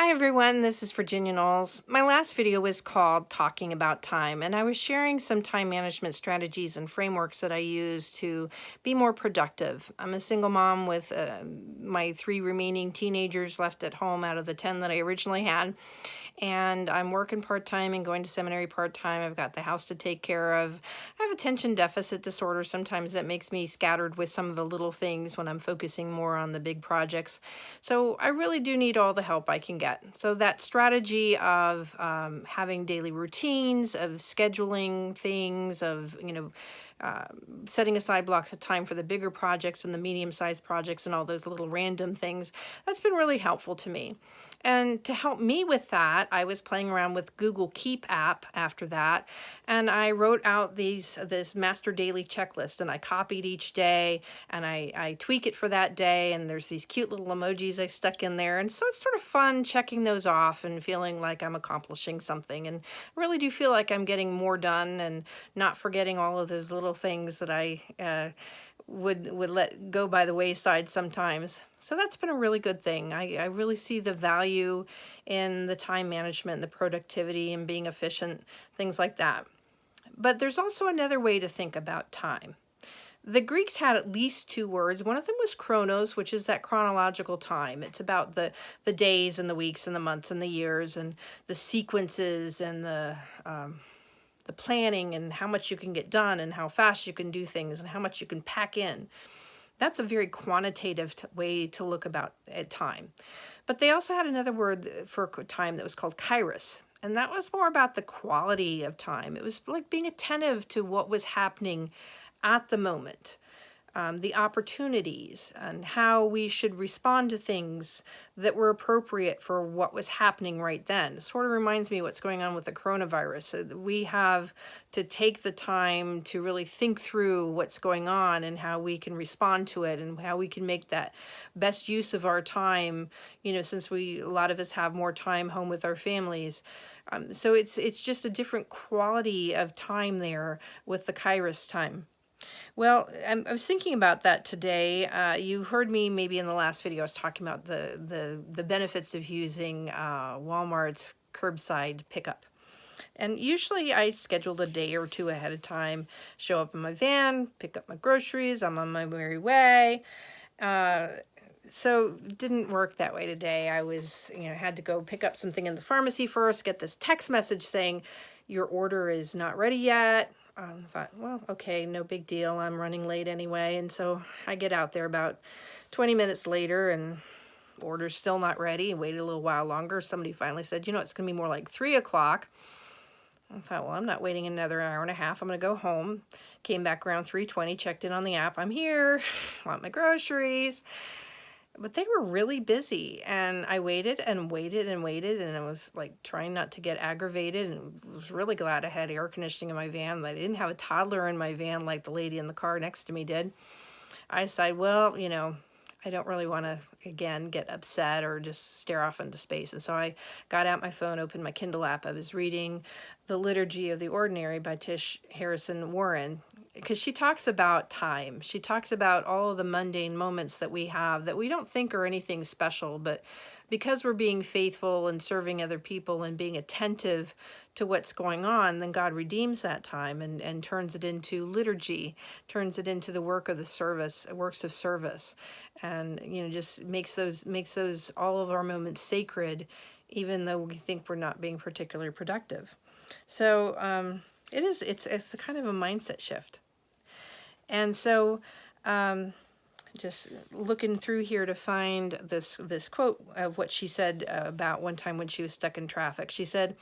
Hi everyone, this is Virginia Knowles. My last video was called Talking About Time, and I was sharing some time management strategies and frameworks that I use to be more productive. I'm a single mom with my 3 remaining teenagers left at home out of the 10 that I originally had, and I'm working part-time and going to seminary part-time. I've got the house to take care of. I have attention deficit disorder. Sometimes that makes me scattered with some of the little things when I'm focusing more on the big projects. So I really do need all the help I can get. So that strategy of having daily routines, of scheduling things, of, setting aside blocks of time for the bigger projects and the medium-sized projects and all those little random things, that's been really helpful to me. And to help me with that, I was playing around with Google Keep app after that, and I wrote out this master daily checklist, and I copied each day, and I tweak it for that day, and there's these cute little emojis I stuck in there, and so it's sort of fun checking those off and feeling like I'm accomplishing something, and I really do feel like I'm getting more done and not forgetting all of those little things that I would let go by the wayside sometimes. So that's been a really good thing. I really see the value in the time management, the productivity, and being efficient, things like that. But there's also another way to think about time. The Greeks had at least 2 words. One of them was chronos, which is that chronological time. It's about the days and the weeks and the months and the years and the sequences and the planning and how much you can get done and how fast you can do things and how much you can pack in. That's a very quantitative way to look at time. But they also had another word for time that was called kairos. And that was more about the quality of time. It was like being attentive to what was happening at the moment. The opportunities and how we should respond to things that were appropriate for what was happening right then. It sort of reminds me of what's going on with the coronavirus. We have to take the time to really think through what's going on and how we can respond to it and how we can make that best use of our time, since a lot of us have more time home with our families. So it's just a different quality of time there with the Kairos time. Well, I was thinking about that today. You heard me maybe in the last video. I was talking about the benefits of using Walmart's curbside pickup. And usually I scheduled a day or 2 ahead of time, show up in my van, pick up my groceries, I'm on my merry way. So it didn't work that way today. I was, had to go pick up something in the pharmacy first, get this text message saying, your order is not ready yet. I thought, well, okay, no big deal. I'm running late anyway. And so I get out there about 20 minutes later and order's still not ready. Waited a little while longer. Somebody finally said, it's going to be more like 3 o'clock. I thought, well, I'm not waiting another hour and a half. I'm going to go home. Came back around 3:20, checked in on the app. I'm here. Want my groceries. But they were really busy, and I waited and waited and waited, and I was like trying not to get aggravated, and was really glad I had air conditioning in my van, that I didn't have a toddler in my van like the lady in the car next to me did. I decided, well, I don't really want to, again, get upset or just stare off into space. And so I got out my phone, opened my Kindle app. I was reading The Liturgy of the Ordinary by Tish Harrison Warren, because she talks about time. She talks about all of the mundane moments that we have that we don't think are anything special, but because we're being faithful and serving other people and being attentive to what's going on, then God redeems that time and turns it into liturgy, turns it into the work of the service, works of service, and just makes those all of our moments sacred, even though we think we're not being particularly productive. So it's a kind of a mindset shift. And so just looking through here to find this quote of what she said about one time when she was stuck in traffic. She said,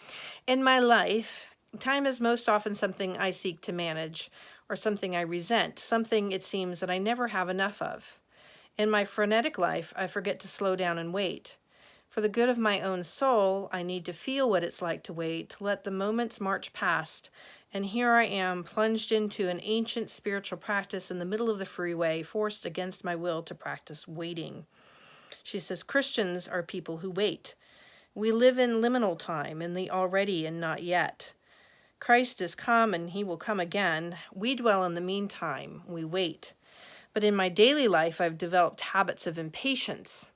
"In my life, time is most often something I seek to manage, or something I resent, something it seems that I never have enough of. In my frenetic life, I forget to slow down and wait. For the good of my own soul, I need to feel what it's like to wait, to let the moments march past. And here I am, plunged into an ancient spiritual practice in the middle of the freeway, forced against my will to practice waiting." She says, Christians are people who wait. We live in liminal time, in the already and not yet. Christ is come and he will come again. We dwell in the meantime. We wait. But in my daily life, I've developed habits of impatience.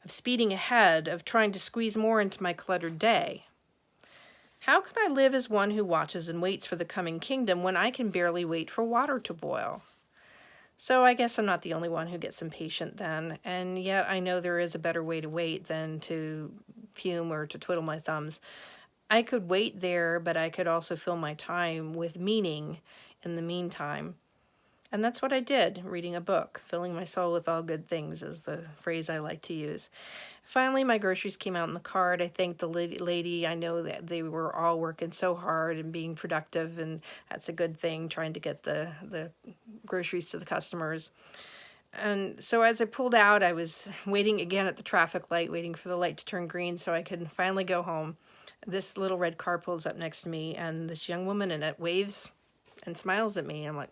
of speeding ahead, of trying to squeeze more into my cluttered day. How can I live as one who watches and waits for the coming kingdom when I can barely wait for water to boil? So I guess I'm not the only one who gets impatient then, and yet I know there is a better way to wait than to fume or to twiddle my thumbs. I could wait there, but I could also fill my time with meaning in the meantime. And that's what I did, reading a book. Filling my soul with all good things is the phrase I like to use. Finally, my groceries came out in the cart. I thanked the lady. I know that they were all working so hard and being productive, and that's a good thing, trying to get the groceries to the customers. And so as I pulled out, I was waiting again at the traffic light, waiting for the light to turn green so I could finally go home. This little red car pulls up next to me, and this young woman in it waves and smiles at me. I'm like,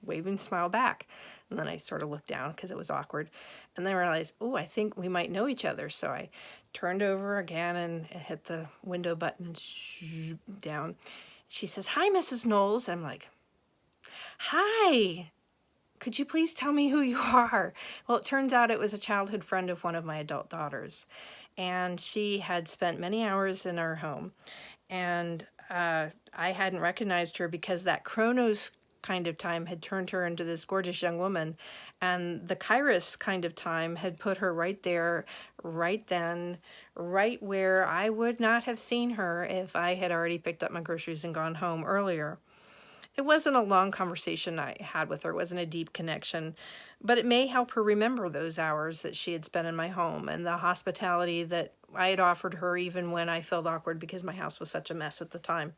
waving, smile back. And then I sort of looked down because it was awkward. And then I realized, oh, I think we might know each other. So I turned over again and hit the window button and down. She says, "Hi, Mrs. Knowles." I'm like, "Hi. Could you please tell me who you are?" Well, it turns out it was a childhood friend of one of my adult daughters. And she had spent many hours in our home. And I hadn't recognized her because that Chronos kind of time had turned her into this gorgeous young woman. And the Kairos kind of time had put her right there, right then, right where I would not have seen her if I had already picked up my groceries and gone home earlier. It wasn't a long conversation I had with her. It wasn't a deep connection, but it may help her remember those hours that she had spent in my home and the hospitality that I had offered her even when I felt awkward because my house was such a mess at the time.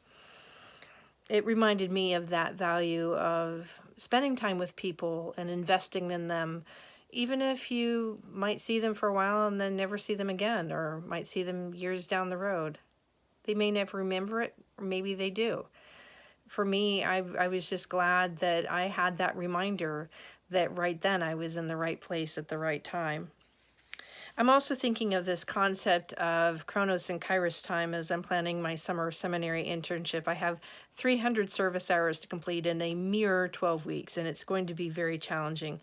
It reminded me of that value of spending time with people and investing in them, even if you might see them for a while and then never see them again, or might see them years down the road. They may never remember it, or maybe they do. For me, I was just glad that I had that reminder that right then I was in the right place at the right time. I'm also thinking of this concept of Chronos and Kairos time as I'm planning my summer seminary internship. I have 300 service hours to complete in a mere 12 weeks, and it's going to be very challenging.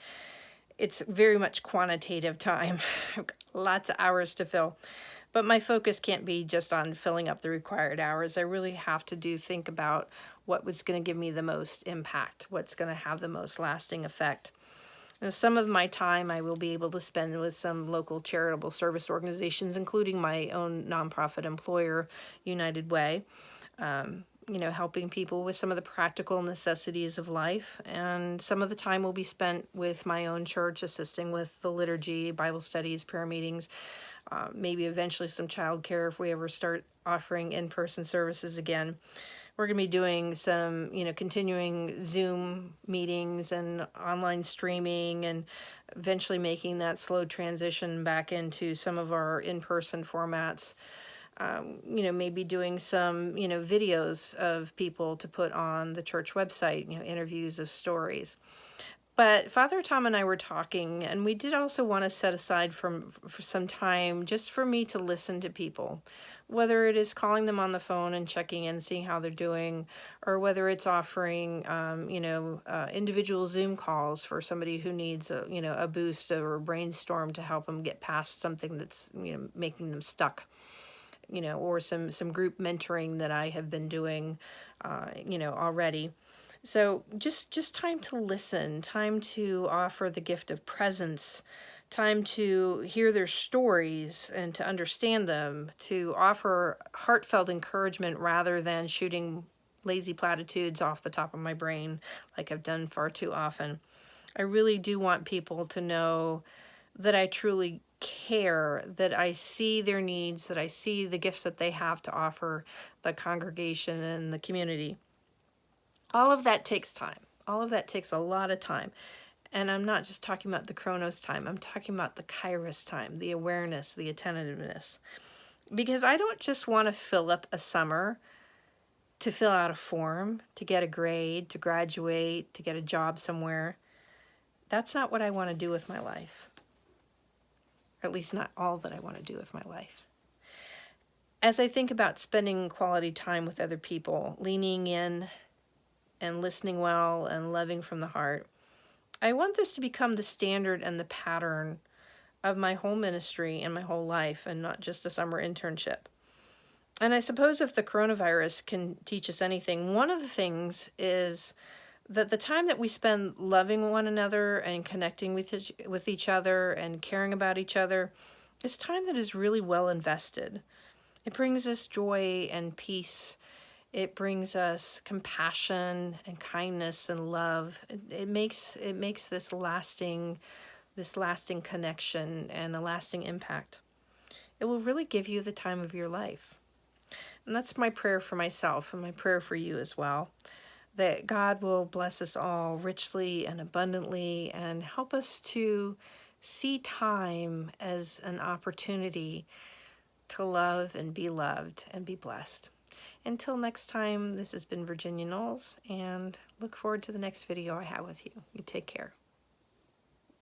It's very much quantitative time, lots of hours to fill. But my focus can't be just on filling up the required hours. I really have to think about what was going to give me the most impact, what's going to have the most lasting effect. Now, some of my time I will be able to spend with some local charitable service organizations, including my own nonprofit employer, United Way, helping people with some of the practical necessities of life. And some of the time will be spent with my own church, assisting with the liturgy, Bible studies, prayer meetings, maybe eventually some childcare if we ever start offering in-person services again. We're going to be doing some, continuing Zoom meetings and online streaming, and eventually making that slow transition back into some of our in-person formats. Maybe doing some, videos of people to put on the church website, interviews of stories. But Father Tom and I were talking, and we did also want to set aside for some time just for me to listen to people, whether it is calling them on the phone and checking in, seeing how they're doing, or whether it's offering, individual Zoom calls for somebody who needs a boost or a brainstorm to help them get past something that's, making them stuck, or some group mentoring that I have been doing, already. So just time to listen, time to offer the gift of presence, time to hear their stories and to understand them, to offer heartfelt encouragement rather than shooting lazy platitudes off the top of my brain like I've done far too often. I really do want people to know that I truly care, that I see their needs, that I see the gifts that they have to offer the congregation and the community. All of that takes time. All of that takes a lot of time. And I'm not just talking about the Chronos time. I'm talking about the Kairos time, the awareness, the attentiveness. Because I don't just want to fill up a summer to fill out a form, to get a grade, to graduate, to get a job somewhere. That's not what I want to do with my life. Or at least not all that I want to do with my life. As I think about spending quality time with other people, leaning in and listening well and loving from the heart, I want this to become the standard and the pattern of my whole ministry and my whole life, and not just a summer internship. And I suppose if the coronavirus can teach us anything, one of the things is that the time that we spend loving one another and connecting with each other and caring about each other is time that is really well invested. It brings us joy and peace. It brings us compassion and kindness and love. It makes this lasting connection and a lasting impact. It will really give you the time of your life. And that's my prayer for myself and my prayer for you as well, that God will bless us all richly and abundantly and help us to see time as an opportunity to love and be loved and be blessed. Until next time, this has been Virginia Knowles, and look forward to the next video I have with you. You take care.